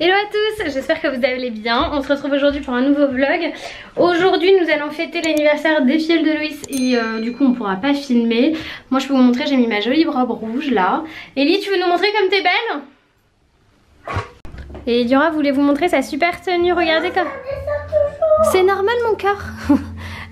Hello à tous, j'espère que vous allez bien. On se retrouve aujourd'hui pour un nouveau vlog. Aujourd'hui nous allons fêter l'anniversaire des filles de Loïs et du coup on pourra pas filmer. Moi je peux vous montrer, j'ai mis ma jolie robe rouge là. Ellie, tu veux nous montrer comme t'es belle? Et Diora voulait vous montrer sa super tenue, regardez comme... C'est normal mon cœur.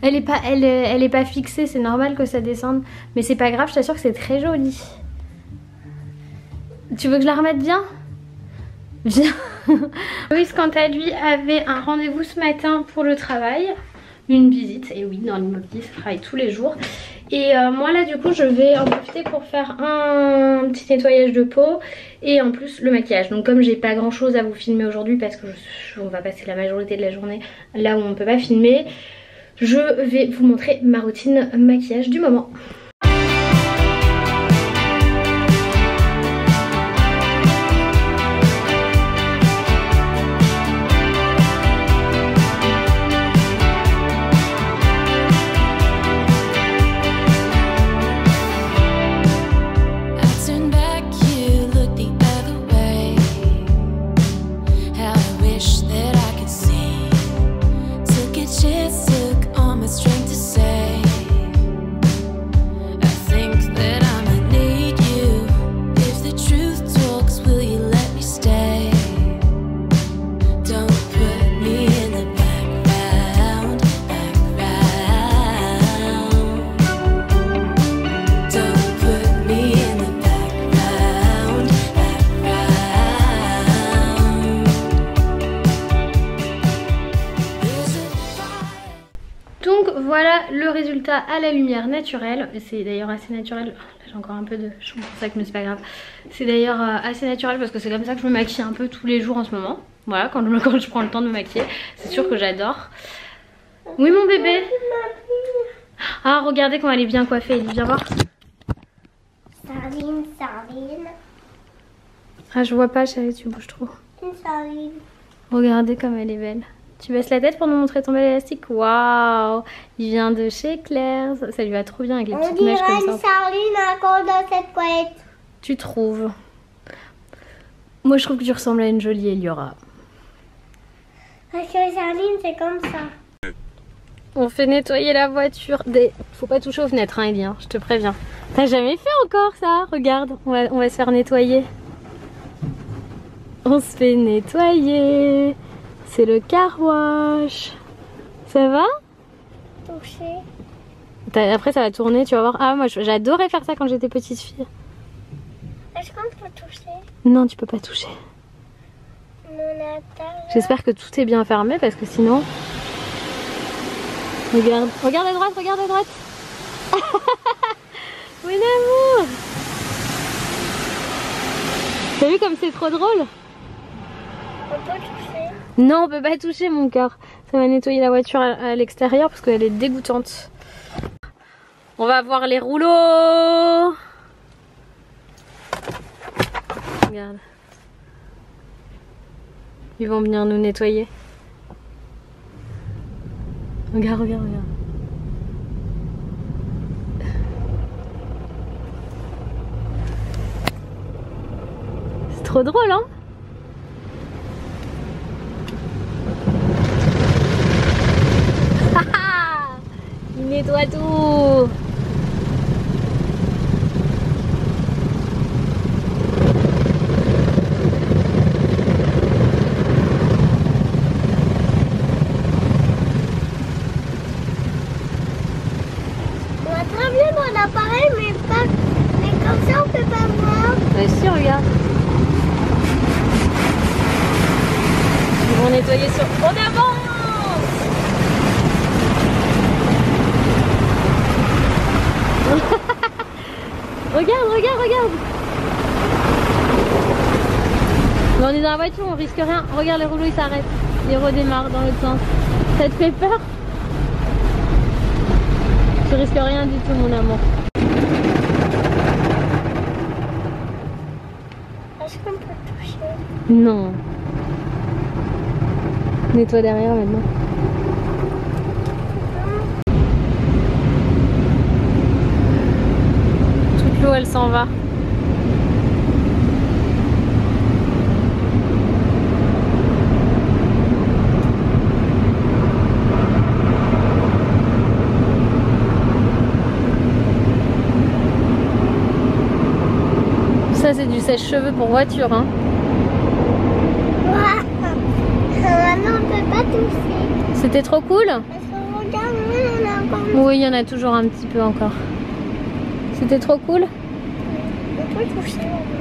Elle est pas fixée, c'est normal que ça descende. Mais c'est pas grave, je t'assure que c'est très joli. Tu veux que je la remette bien? Viens. Loïs quant à lui avait un rendez-vous ce matin pour le travail, une visite, et oui dans l'immobilier ça travaille tous les jours. Et moi là du coup je vais en profiter pour faire un petit nettoyage de peau et en plus le maquillage. Donc comme j'ai pas grand chose à vous filmer aujourd'hui parce que on va passer la majorité de la journée là où on peut pas filmer, je vais vous montrer ma routine maquillage du moment. Voilà le résultat à la lumière naturelle. C'est d'ailleurs assez naturel. J'ai encore un peu de cheveux pour ça, mais c'est pas grave. C'est d'ailleurs assez naturel parce que c'est comme ça que je me maquille un peu tous les jours en ce moment. Voilà, quand je prends le temps de me maquiller. C'est sûr que j'adore. Oui mon bébé. Ah regardez comment elle est bien coiffée. Viens voir. Sardine, sardine. Ah je vois pas chérie, tu bouges trop. Une sardine. Regardez comme elle est belle. Tu baisses la tête pour nous montrer ton bel élastique. Waouh, il vient de chez Claire. Ça lui va trop bien avec les petites mèches comme ça. On dirait une sardine encore dans cette toilette. Tu trouves? Moi je trouve que tu ressembles à une jolie Eliora. Parce que les sardines c'est comme ça. On fait nettoyer la voiture. Faut pas toucher aux fenêtres hein Elie, je te préviens. T'as jamais fait encore ça? Regarde, on va se faire nettoyer. On se fait nettoyer. C'est le car wash. Ça va? Toucher. Après ça va tourner, tu vas voir. Ah moi j'adorais faire ça quand j'étais petite fille. Est-ce qu'on peut toucher? Non tu peux pas toucher. J'espère que tout est bien fermé parce que sinon... Regarde, regarde à droite, regarde à droite. Mon amour. T'as vu comme c'est trop drôle? On peut toucher? Non on peut pas toucher mon cœur. Ça va nettoyer la voiture à l'extérieur parce qu'elle est dégoûtante. On va voir les rouleaux. Regarde. Ils vont venir nous nettoyer. Regarde, regarde, regarde. C'est trop drôle hein? Il nettoie tout. On va très bien dans l'appareil mais comme ça on peut pas voir. Bah si regarde. Ils vont nettoyer sur... On avance. Regarde, regarde, regarde. Mais on est dans la voiture, on risque rien. Regarde les rouleaux ils s'arrêtent. Ils redémarrent dans l'autre sens. Ça te fait peur? Tu risques rien du tout mon amour. Est-ce qu'on peut toucher? Non. Nettoie derrière maintenant. Toute l'eau elle s'en va. sèche-cheveux pour voiture, hein. Maintenant on peut pas toucher. C'était trop cool. Parce que regarde, on a encore. Oui, il y en a toujours un petit peu encore. C'était trop cool. On peut toucher.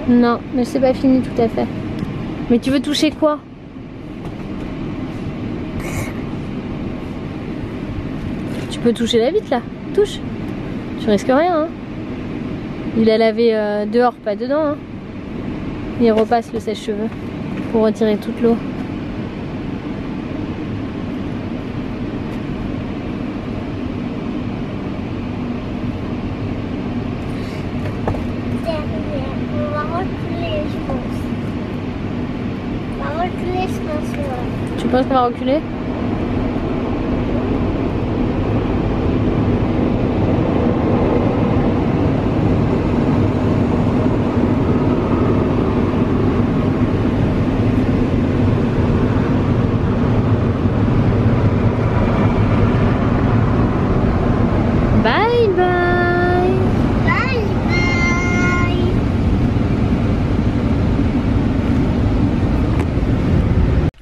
Non, mais c'est pas fini tout à fait. Mais tu veux toucher quoi? Tu peux toucher la vitre là. Touche. Tu risques rien, hein. Il a lavé dehors, pas dedans, hein. Il repasse le sèche-cheveux pour retirer toute l'eau. On va reculer, je pense. On va reculer, je pense. Tu penses qu'on va reculer? Bye bye. Bye bye.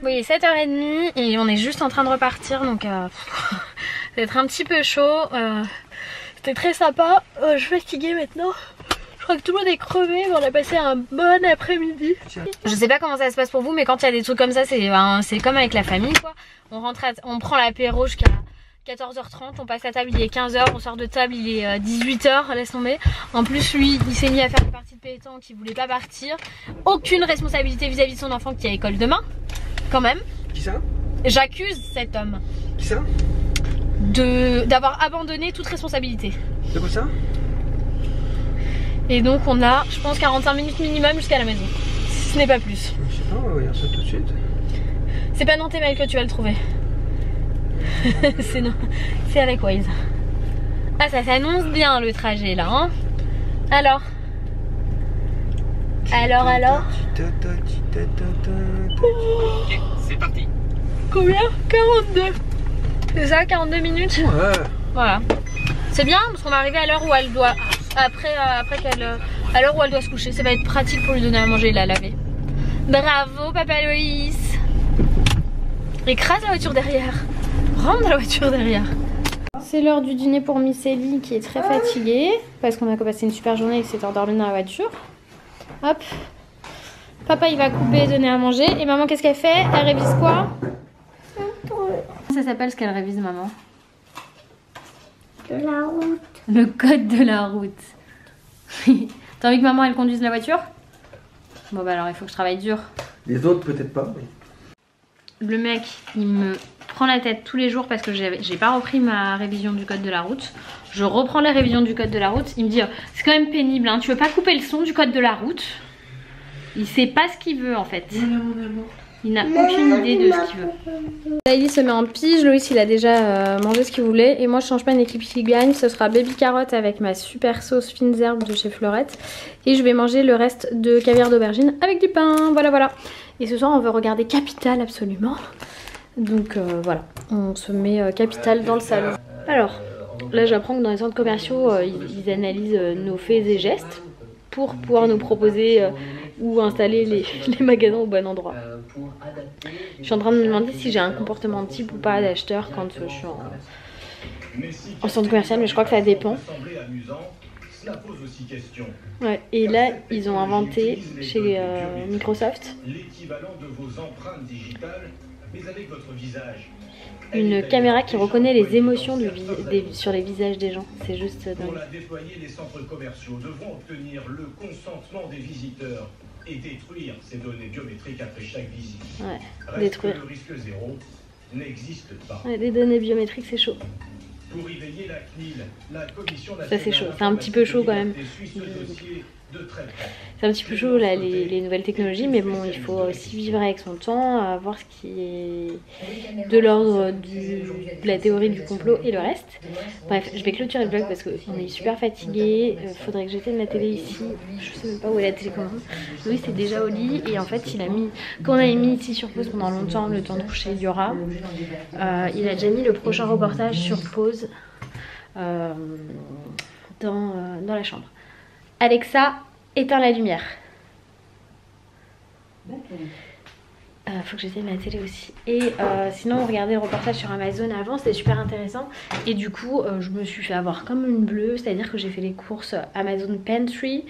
Oui, il est 7h30 et on est juste en train de repartir, donc ça va être un petit peu chaud. C'était très sympa. Je suis fatiguée maintenant. Je crois que tout le monde est crevé, mais on a passé un bon après-midi. Je sais pas comment ça se passe pour vous, mais quand il y a des trucs comme ça, c'est comme avec la famille, quoi. On prend l'apéro jusqu'à 14h30, on passe la table, il est 15h, on sort de table, il est 18h, laisse tomber. En plus, lui, il s'est mis à faire une partie de pétanque, il voulait pas partir. Aucune responsabilité vis-à-vis de son enfant qui est à l'école demain, quand même. Qui ça? J'accuse cet homme Qui ça? d'avoir abandonné toute responsabilité. De quoi ça? Et donc on a, je pense, 45 minutes minimum jusqu'à la maison. Si ce n'est pas plus. Je sais pas, on va regarder ça tout de suite. C'est pas dans tes mails que tu vas le trouver. C'est avec Waze. Ah, ça s'annonce bien le trajet là, hein. Alors, Ok, c'est parti. Combien? 42. C'est ça, 42 minutes? Ouais. Voilà. C'est bien parce qu'on va arriver à l'heure où elle doit, à l'heure où elle doit se coucher. Ça va être pratique pour lui donner à manger et la laver. Bravo Papa Loïs. Écrase la voiture derrière. Rentre dans la voiture derrière. C'est l'heure du dîner pour Miss Ellie qui est très fatiguée parce qu'on a passé une super journée et s'est endormie dans la voiture. Hop. Papa il va couper et donner à manger. Et maman qu'est-ce qu'elle fait? Elle révise quoi? Ça s'appelle ce qu'elle révise, maman? De la route. Le code de la route. T'as envie que maman elle conduise la voiture? Bon bah alors il faut que je travaille dur. Les autres peut-être pas. Mais... Le mec il me prend la tête tous les jours parce que j'ai pas repris ma révision du code de la route. Je reprends la révision du code de la route. Il me dit oh, c'est quand même pénible, hein. Tu veux pas couper le son du code de la route? Il sait pas ce qu'il veut en fait. Il n'a aucune idée de ce qu'il veut. Ellie se met en pige, Loïs il a déjà mangé ce qu'il voulait. Et moi je change pas une équipe qui gagne, ce sera baby carotte avec ma super sauce fines herbes de chez Fleurette. Et je vais manger le reste de caviar d'aubergine avec du pain, voilà voilà. Et ce soir on veut regarder Capital absolument. Donc voilà, on se met Capital dans le salon. Alors, là j'apprends que dans les centres commerciaux, ils analysent nos faits et gestes pour pouvoir nous proposer où installer les magasins au bon endroit. Je suis en train de me demander si j'ai un comportement type ou pas d'acheteur quand je suis en centre commercial, mais je crois que ça dépend. Ouais, et là, ils ont inventé chez Microsoft une caméra qui reconnaît les émotions sur les visages des gens. C'est juste dingue. Pour la déployer, les centres commerciaux devront obtenir le consentement des visiteurs et détruire ces données biométriques après chaque visite. Ouais, détruire. Le risque zéro n'existe pas. Ouais, les données biométriques, c'est chaud. Pour y veiller, la CNIL, la commission nationale. Ça c'est chaud, c'est un petit peu chaud quand même. C'est un petit peu chaud là les nouvelles technologies, mais bon il faut aussi vivre avec son temps, voir ce qui est de l'ordre de la théorie du complot et le reste. Bref, je vais clôturer le vlog parce qu'on est super fatigué. Faudrait que j'éteigne la télé ici. Je sais même pas où est la télécommande. Louis c'est déjà au lit et en fait il a mis, quand on avait mis ici sur pause pendant longtemps, le temps de coucher Yora, il a déjà mis le prochain reportage sur pause dans la chambre. Alexa, éteins la lumière. Faut que j'éteigne la télé aussi. Et sinon on regardait le reportage sur Amazon avant, c'était super intéressant. Et du coup je me suis fait avoir comme une bleue, c'est à dire que j'ai fait les courses Amazon Pantry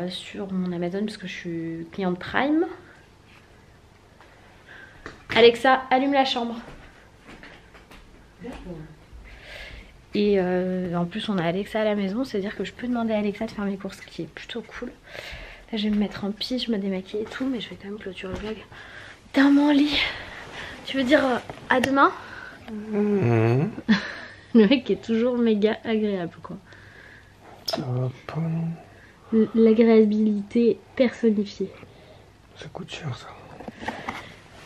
sur mon Amazon parce que je suis cliente Prime. Alexa, allume la chambre. Et en plus on a Alexa à la maison, c'est à dire que je peux demander à Alexa de faire mes courses, ce qui est plutôt cool. Là je vais me mettre en pige, je me démaquille et tout, mais je vais quand même clôturer le vlog dans mon lit. Tu veux dire à demain? Le mec est toujours méga agréable quoi. Ça va pas non. L'agréabilité personnifiée. Ça coûte cher ça.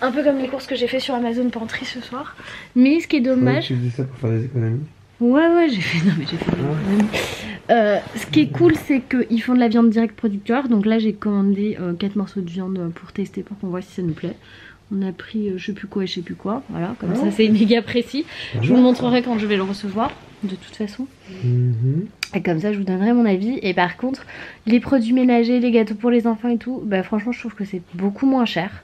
Un peu comme les courses que j'ai fait sur Amazon Pantry ce soir. Mais ce qui est dommage... Tu dis ça pour faire des économies? Ouais j'ai fait... Non mais j'ai fait des économies. Ce qui est cool c'est qu'ils font de la viande direct producteur. Donc là j'ai commandé 4 morceaux de viande pour tester, pour qu'on voit si ça nous plaît. On a pris je sais plus quoi et je sais plus quoi. Voilà, comme ça c'est méga précis. Je vous le montrerai quand je vais le recevoir, de toute façon. Et comme ça je vous donnerai mon avis. Et par contre les produits ménagers, les gâteaux pour les enfants et tout, bah franchement je trouve que c'est beaucoup moins cher.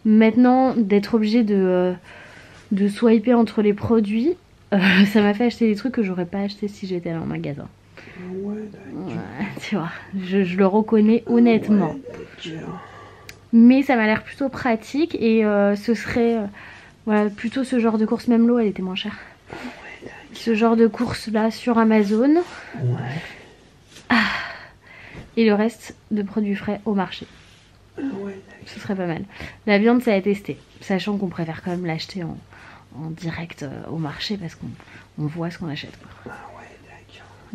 Maintenant d'être obligé de swiper entre les produits, ça m'a fait acheter des trucs que j'aurais pas acheté si j'étais allée en magasin. Ouais, tu vois, je le reconnais honnêtement. Mais ça m'a l'air plutôt pratique et ce serait voilà, plutôt ce genre de course. Même l'eau elle était moins chère. Ce genre de course là sur Amazon. Et le reste de produits frais au marché. Ce serait pas mal. La viande ça a testé, sachant qu'on préfère quand même l'acheter en direct au marché parce qu'on voit ce qu'on achète quoi.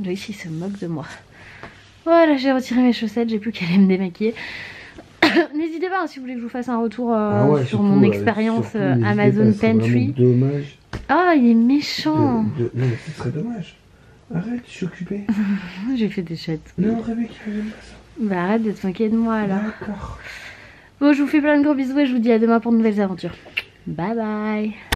Loïs il se moque de moi. Voilà, j'ai retiré mes chaussettes, j'ai plus qu'à aller me démaquiller. N'hésitez pas hein, si vous voulez que je vous fasse un retour sur mon expérience Amazon Pantry. Dommage. Ah il est méchant. Non mais ce serait dommage. Arrête, je suis occupée. J'ai fait des chats. Non Rebecca, j'aime pas ça. Bah arrête de te moquer de moi alors. D'accord. Bon je vous fais plein de gros bisous et je vous dis à demain pour de nouvelles aventures. Bye bye.